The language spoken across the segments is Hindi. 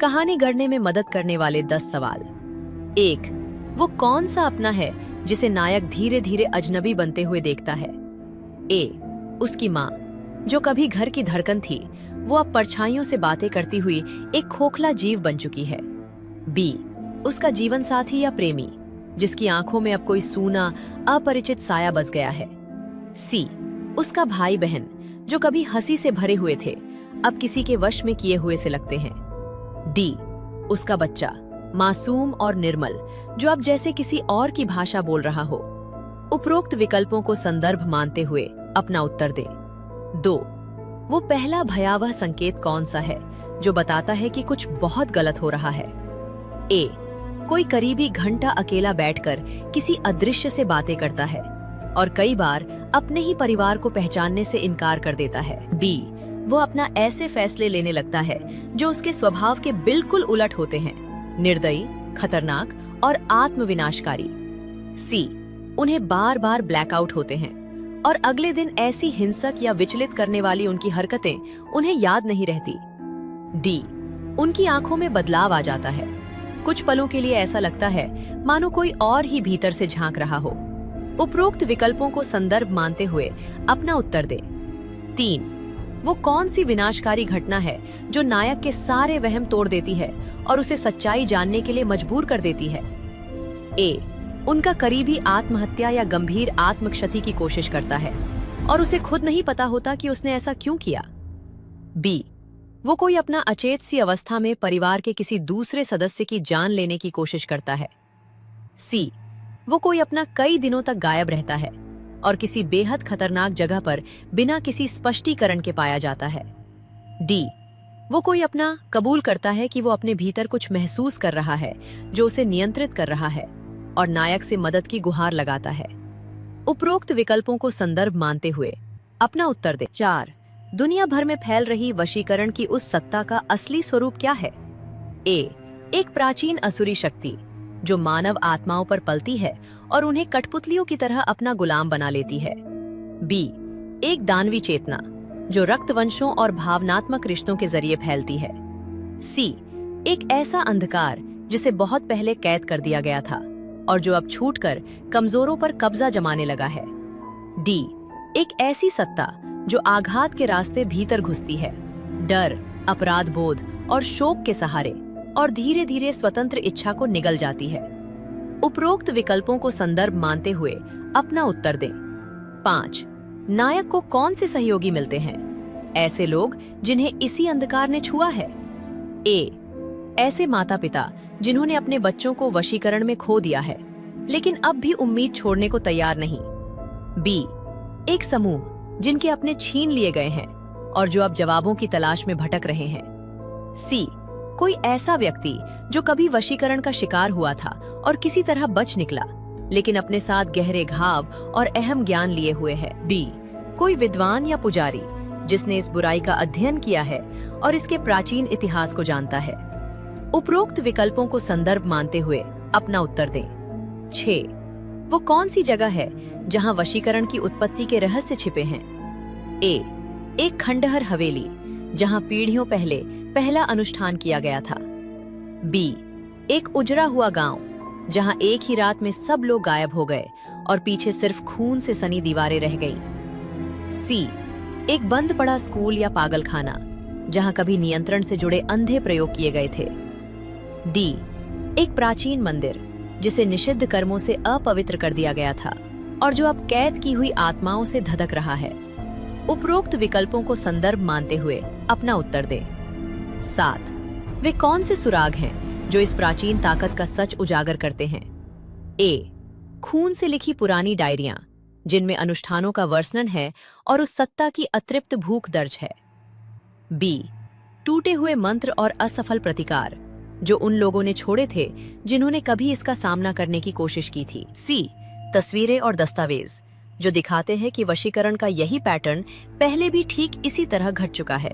कहानी गढ़ने में मदद करने वाले 10 सवाल। 1. वो कौन सा अपना है जिसे नायक धीरे धीरे अजनबी बनते हुए देखता है? ए. उसकी माँ, जो कभी घर की धड़कन थी, वो अब परछाइयों से बातें करती हुई एक खोखला जीव बन चुकी है। बी. उसका जीवन साथी या प्रेमी, जिसकी आंखों में अब कोई सूना अपरिचित साया बस गया है। सी. उसका भाई बहन, जो कभी हंसी से भरे हुए थे, अब किसी के वश में किए हुए से लगते हैं। डी. उसका बच्चा, मासूम और निर्मल, जो अब जैसे किसी और की भाषा बोल रहा हो। उपरोक्त विकल्पों को संदर्भ मानते हुए अपना उत्तर दें। 2. वो पहला भयावह संकेत कौन सा है जो बताता है कि कुछ बहुत गलत हो रहा है? ए. कोई करीबी घंटा अकेला बैठकर किसी अदृश्य से बातें करता है और कई बार अपने ही परिवार को पहचानने से इनकार कर देता है। बी. वो अपना ऐसे फैसले लेने लगता है जो उसके स्वभाव के बिल्कुल उलट होते हैं, निर्दयी, खतरनाक और आत्मविनाशकारी। सी. उन्हें बार बार ब्लैकआउट होते हैं और अगले दिन ऐसी हिंसक या विचलित करने वाली उनकी हरकतें उन्हें याद नहीं रहती। डी. उनकी आंखों में बदलाव आ जाता है। कुछ पलों के लिए ऐसा लगता है मानो कोई और ही भीतर से झांक रहा हो। उपरोक्त विकल्पों को संदर्भ मानते हुए अपना उत्तर दें। 3. वो कौन सी विनाशकारी घटना है जो नायक के सारे वहम तोड़ देती है और उसे सच्चाई जानने के लिए मजबूर कर देती है? ए. उनका करीबी आत्महत्या या गंभीर आत्मक्षति की कोशिश करता है और उसे खुद नहीं पता होता कि उसने ऐसा क्यों किया। बी. वो कोई अपना अचेत सी अवस्था में परिवार के किसी दूसरे सदस्य की जान लेने की कोशिश करता है। सी. वो कोई अपना कई दिनों तक गायब रहता है और किसी बेहद खतरनाक जगह पर बिना किसी स्पष्टीकरण के पाया जाता है। डी. वो कोई अपना कबूल करता है कि वो अपने भीतर कुछ महसूस कर रहा है जो उसे नियंत्रित कर रहा है और नायक से मदद की गुहार लगाता है। उपरोक्त विकल्पों को संदर्भ मानते हुए अपना उत्तर दें। 4. दुनिया भर में फैल रही वशीकरण की उस सत्ता का असली स्वरूप क्या है? ए. एक प्राचीन असुरी शक्ति जो मानव आत्माओं पर पलती है और उन्हें कठपुतलियों की तरह अपना गुलाम बना लेती है। बी. एक दानवी चेतना जो रक्तवंशों और भावनात्मक रिश्तों के जरिए फैलती है। सी. एक ऐसा अंधकार जिसे बहुत पहले कैद कर दिया गया था और जो अब छूटकर कमजोरों पर कब्जा जमाने लगा है। डी. एक ऐसी सत्ता जो आघात के रास्ते भीतर घुसती है, डर, अपराध बोध और शोक के सहारे, और धीरे धीरे स्वतंत्र इच्छा को निगल जाती है। उपरोक्त विकल्पों को संदर्भ मानते हुए अपना उत्तर दें। 5. नायक को कौन से सहयोगी मिलते हैं? ऐसे लोग जिन्हें इसी अंधकार ने छुआ है। ए. ऐसे माता पिता जिन्होंने अपने बच्चों को वशीकरण में खो दिया है लेकिन अब भी उम्मीद छोड़ने को तैयार नहीं। बी. एक समूह जिनके अपने छीन लिए गए हैं और जो अब जवाबों की तलाश में भटक रहे हैं। सी. कोई ऐसा व्यक्ति जो कभी वशीकरण का शिकार हुआ था और किसी तरह बच निकला लेकिन अपने साथ गहरे घाव और अहम ज्ञान लिए हुए है। डी. कोई विद्वान या पुजारी जिसने इस बुराई का अध्ययन किया है और इसके प्राचीन इतिहास को जानता है। उपरोक्त विकल्पों को संदर्भ मानते हुए अपना उत्तर दें। 6. वो कौन सी जगह है जहां वशीकरण की उत्पत्ति के रहस्य छिपे हैं? ए. एक खंडहर हवेली जहां पीढ़ियों पहले पहला अनुष्ठान किया गया था। बी. एक उजड़ा हुआ गांव जहां एक ही रात में सब लोग गायब हो गए और पीछे सिर्फ खून से सनी दीवारें रह गईं। सी. एक बंद पड़ा स्कूल या पागलखाना जहां कभी नियंत्रण से जुड़े अंधे प्रयोग किए गए थे। डी. एक प्राचीन मंदिर जिसे निषिद्ध कर्मों से अपवित्र कर दिया गया था और जो अब कैद की हुई आत्माओं से धधक रहा है। उपरोक्त विकल्पों को संदर्भ मानते हुए अपना उत्तर दें। 7. वे कौन से सुराग हैं जो इस प्राचीन ताकत का सच उजागर करते हैं? ए. खून से लिखी पुरानी डायरियां जिनमें अनुष्ठानों का वर्णन है और उस सत्ता की अतृप्त भूख दर्ज है। बी. टूटे हुए मंत्र और असफल प्रतिकार जो उन लोगों ने छोड़े थे जिन्होंने कभी इसका सामना करने की कोशिश की थी। सी. तस्वीरें और दस्तावेज जो दिखाते हैं कि वशीकरण का यही पैटर्न पहले भी ठीक इसी तरह घट चुका है।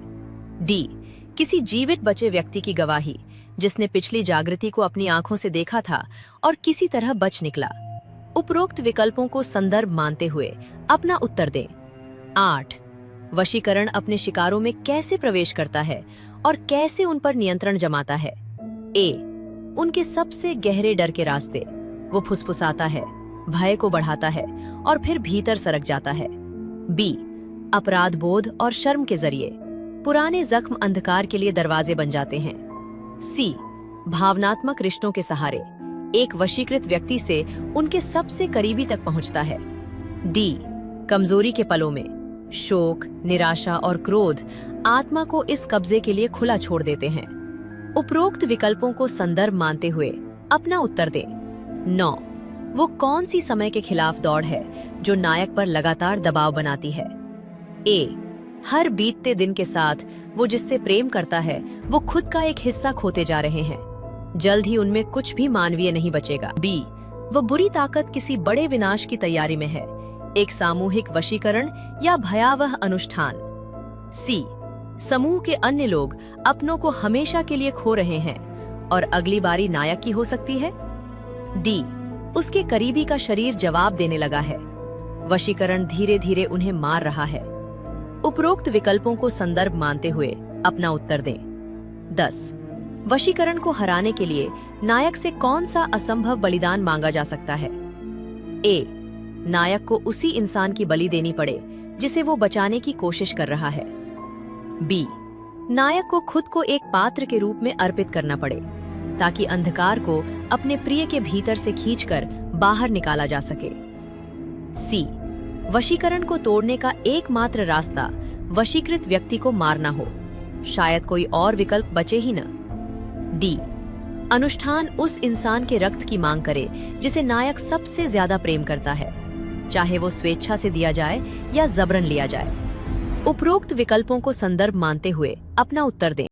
डी. किसी जीवित बचे व्यक्ति की गवाही जिसने पिछली जागृति को अपनी आंखों से देखा था और किसी तरह बच निकला। उपरोक्त विकल्पों को संदर्भ मानते हुए अपना उत्तर दें। 8. वशीकरण अपने शिकारों में कैसे प्रवेश करता है और कैसे उन पर नियंत्रण जमाता है। ए, उनके सबसे गहरे डर के रास्ते। वो फुसफुसाता है, भय को बढ़ाता है और फिर भीतर सरक जाता है। बी, अपराध बोध और शर्म के जरिए पुराने जख्म अंधकार के लिए दरवाजे बन जाते हैं। सी, भावनात्मक रिश्तों के सहारे एक वशीकृत व्यक्ति से उनके सबसे करीबी तक पहुंचता है। डी, कमजोरी के पलों में शोक, निराशा और क्रोध आत्मा को इस कब्जे के लिए खुला छोड़ देते हैं। उपरोक्त विकल्पों को संदर्भ मानते हुए अपना उत्तर दें। 9, वो कौन सी समय के खिलाफ दौड़ है जो नायक पर लगातार दबाव बनाती है। ए, हर बीतते दिन के साथ वो जिससे प्रेम करता है वो खुद का एक हिस्सा खोते जा रहे हैं। जल्द ही उनमें कुछ भी मानवीय नहीं बचेगा। बी, वो बुरी ताकत किसी बड़े विनाश की तैयारी में है, एक सामूहिक वशीकरण या भयावह अनुष्ठान। सी, समूह के अन्य लोग अपनों को हमेशा के लिए खो रहे हैं और अगली बारी नायक की हो सकती है। डी, उसके करीबी का शरीर जवाब देने लगा है, वशीकरण धीरे धीरे उन्हें मार रहा है। उपरोक्त विकल्पों को संदर्भ मानते हुए अपना उत्तर दें। 10, वशीकरण को हराने के लिए नायक से कौन सा असंभव बलिदान मांगा जा सकता है। ए, नायक को उसी इंसान की बलि देनी पड़े जिसे वो बचाने की कोशिश कर रहा है। बी, नायक को खुद को एक पात्र के रूप में अर्पित करना पड़े ताकि अंधकार को अपने प्रिय के भीतर से खींचकर बाहर निकाला जा सके। सी, वशीकरण को तोड़ने का एकमात्र रास्ता वशीकृत व्यक्ति को मारना हो, शायद कोई और विकल्प बचे ही न। डी, अनुष्ठान उस इंसान के रक्त की मांग करे जिसे नायक सबसे ज्यादा प्रेम करता है, चाहे वो स्वेच्छा से दिया जाए या जबरन लिया जाए। उपरोक्त विकल्पों को संदर्भ मानते हुए अपना उत्तर दें।